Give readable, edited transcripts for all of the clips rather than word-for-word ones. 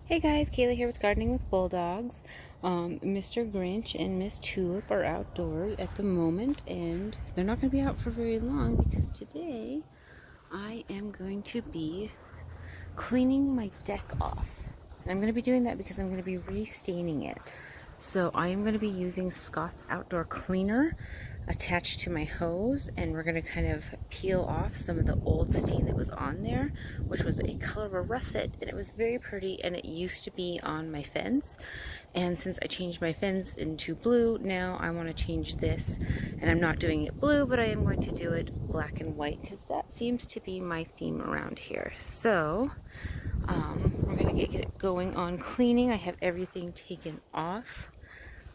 Hey guys, Kayla here with Gardening with Bulldogs. Mr. Grinch and Miss Tulip are outdoors at the moment, and they're not going to be out for very long because today I am going to be cleaning my deck off. And I'm going to be doing that because I'm going to be restaining it. So I am going to be using Scott's Outdoor Cleaner attached to my hose, and we're going to kind of peel off some of the old stain that was on there, which was a color of a russet, and it was very pretty, and it used to be on my fence. And since I changed my fence into blue, now I want to change this, and I'm not doing it blue, but I am going to do it black and white because that seems to be my theme around here. So we're going to get going on cleaning. I have everything taken off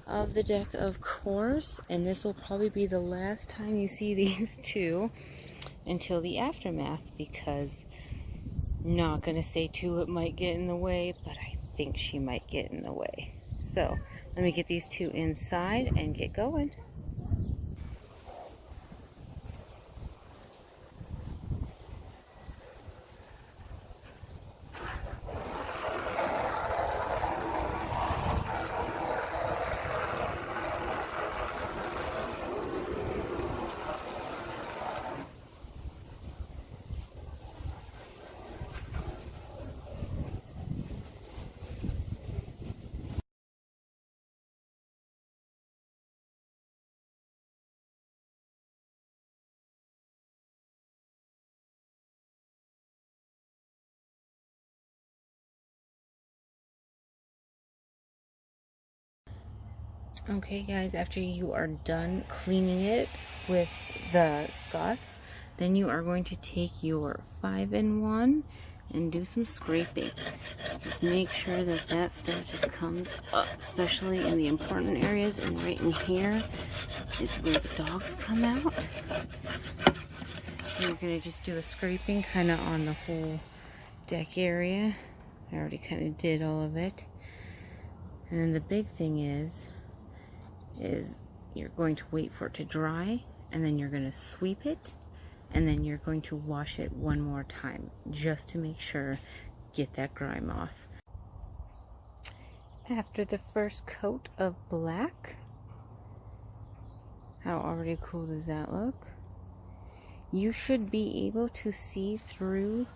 of the deck, of course, and this will probably be the last time you see these two until the aftermath, because I'm not going to say Tulip might get in the way, but I think she might get in the way. So let me get these two inside and get going. Okay guys, after you are done cleaning it with the Scots, then you are going to take your 5-in-1 and do some scraping. Just make sure that that stuff just comes up, especially in the important areas, and right in here is where the dogs come out. You're going to just do a scraping kind of on the whole deck area. I already kind of did all of it. And then the big thing is you're going to wait for it to dry, and then you're going to sweep it, and then you're going to wash it one more time just to make sure, get that grime off. After the first coat of black, how already cool does that look? You should be able to see through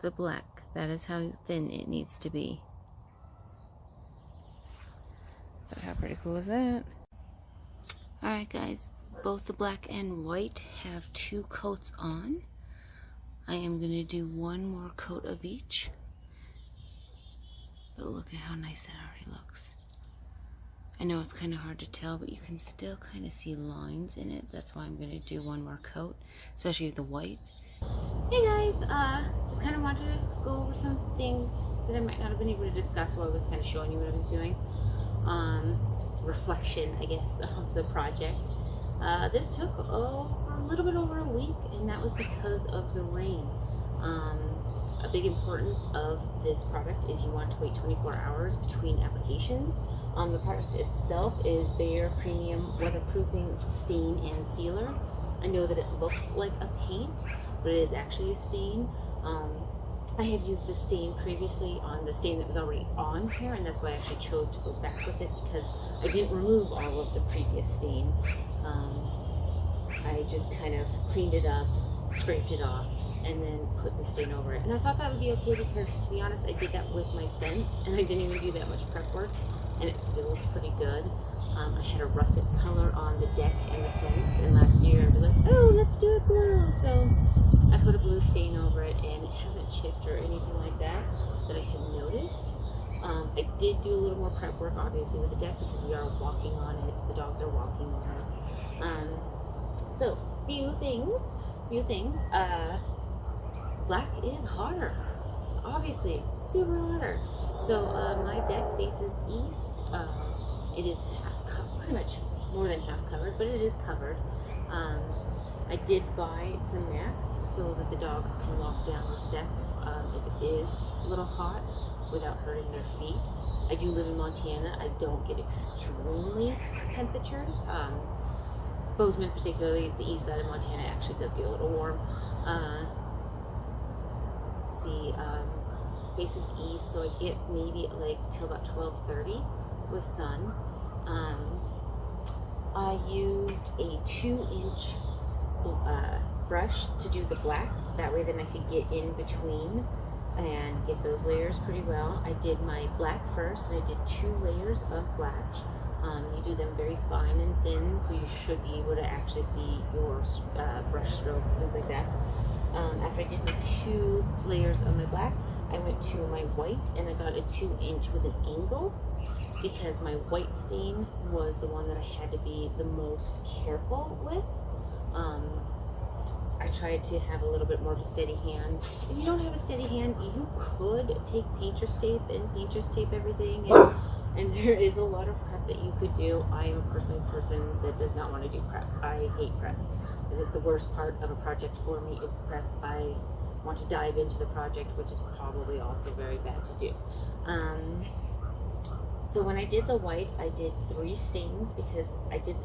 the black. That is how thin it needs to be. But how pretty cool is that? Alright guys, both the black and white have 2 coats on. I am going to do one more coat of each. But look at how nice that already looks. I know it's kind of hard to tell, but you can still kind of see lines in it. That's why I'm going to do one more coat, especially with the white. Hey guys, just kind of wanted to go over some things that I might not have been able to discuss while I was kind of showing you what I was doing. Reflection, I guess, of the project. This took a little bit over a week, and that was because of the rain. A big importance of this product is you want to wait 24 hours between applications. The product itself is Bayer Premium Weatherproofing Stain and Sealer. I know that it looks like a paint, but it is actually a stain. I have used the stain previously on the stain that was already on here, and that's why I actually chose to go back with it, because I didn't remove all of the previous stain. I just kind of cleaned it up, scraped it off, and then put the stain over it. And I thought that would be okay because, to be honest, I did that with my fence, and I didn't even do that much prep work, and it still looks pretty good. I had a russet color on the deck and the fence, and last year I was like, oh, let's do it blue. So I put a blue stain over it, and it hasn't chipped or anything like that I have noticed. I did do a little more prep work, obviously, with the deck because we are walking on it. The dogs are walking on it. So, few things. Black is harder. Obviously, super harder. So, my deck faces east. It is pretty much more than half covered, but it is covered. I did buy some mats so that the dogs can walk down the steps if it is a little hot without hurting their feet. I do live in Montana. I don't get extremely temperatures. Bozeman, particularly the east side of Montana, actually does get a little warm. faces east, so I get maybe like till about 12:30 with sun. I used a 2-inch brush to do the black. That way then I could get in between and get those layers pretty well. I did my black first, and I did 2 layers of black. You do them very fine and thin, so you should be able to actually see your brush strokes, things like that. After I did my 2 layers of my black, I went to my white, and I got a 2-inch with an angle, because my white stain was the one that I had to be the most careful with. I tried to have a little bit more of a steady hand. If you don't have a steady hand, you could take painter's tape and painter's tape everything, and there is a lot of prep that you could do. I am a person that does not want to do prep. I hate prep. It is the worst part of a project for me, is prep. I want to dive into the project, which is probably also very bad to do. So when I did the white, I did 3 stains, because I could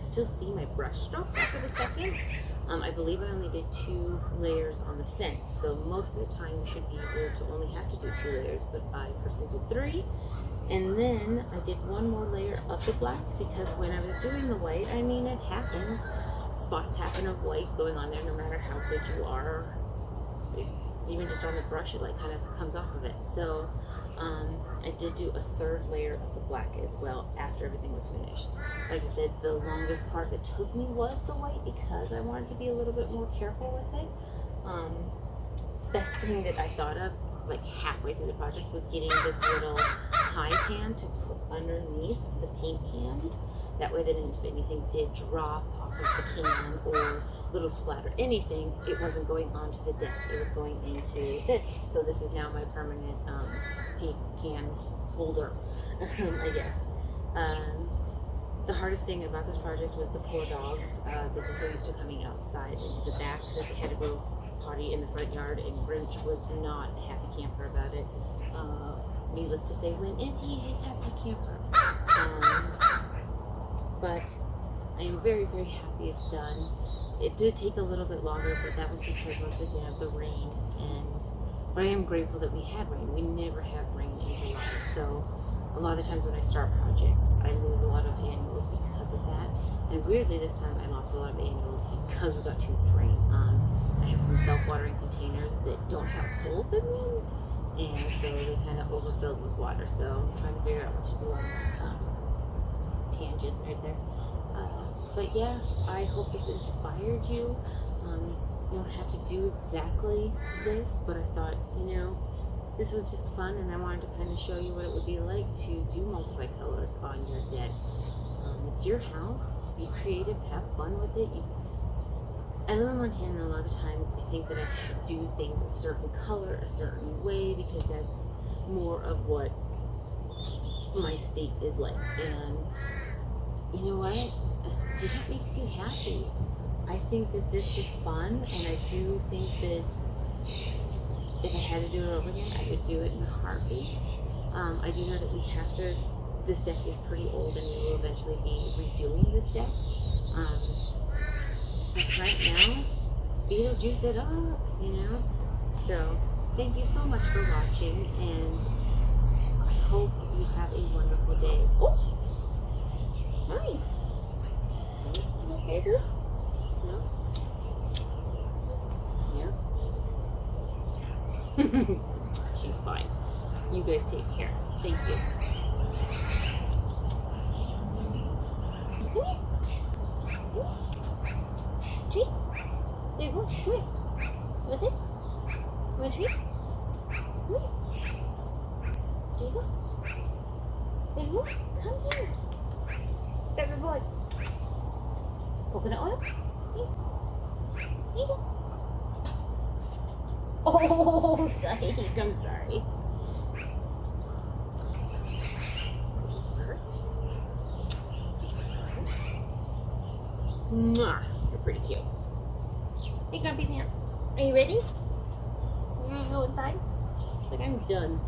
still see my brush strokes after the second. I believe I only did 2 layers on the fence, so most of the time you should be able to only have to do 2 layers, but I personally did 3. And then I did 1 more layer of the black, because when I was doing the white, I mean, it happens. Spots happen of white going on there, no matter how good you are. Even just on the brush, it like kind of comes off of it. So I did do a 3rd layer of the black as well after everything was finished. Like I said, the longest part that took me was the white, because I wanted to be a little bit more careful with it. Best thing that I thought of, like halfway through the project, was getting this little high pan to put underneath the paint cans. That way that if anything did drop off of the can or little splatter, anything, it wasn't going onto the deck. It was going into this. So this is now my permanent paint can holder, I guess. The hardest thing about this project was the poor dogs that were so used to coming outside into the back that they had to go potty in the front yard, and Grinch was not a happy camper about it. Needless to say, when is he a happy camper? But I am very, very happy it's done. It did take a little bit longer, but that was because once again of the rain. But I am grateful that we had rain. We never have rain in July, so a lot of the times when I start projects, I lose a lot of annuals because of that. And weirdly, this time I lost a lot of annuals because we got too much rain. I have some self-watering containers that don't have holes in them, and so they kind of overfilled with water. So I'm trying to figure out what to do on that tangent right there. But yeah, I hope this inspired you. You don't have to do exactly this, but I thought, this was just fun, and I wanted to kind of show you what it would be like to do multicolors on your deck. It's your house. Be creative. Have fun with it. I live in Montana, and a lot of times I think that I should do things a certain color, a certain way, because that's more of what my state is like. And you know what? If it makes you happy, I think that this is fun, and I do think that if I had to do it over again, I would do it in a heartbeat. I do know that this deck is pretty old, and we will eventually be redoing this deck. But right now, Beetlejuice it up, So, thank you so much for watching, and I hope you have a wonderful day. Oh! Hi! You okay, boo? No? Yeah? She's fine. You guys take care. Thank you. Treat. There you go. Come here. What's this? Want a treat? Come here. There you go. There you go. Come here. Pepper boy. Coconut oil? Here. There you go. Oh, psych. I'm sorry. Mwah. You're pretty cute. Hey, Grumpy Pants. Are you ready? You want to go inside? It's like I'm done.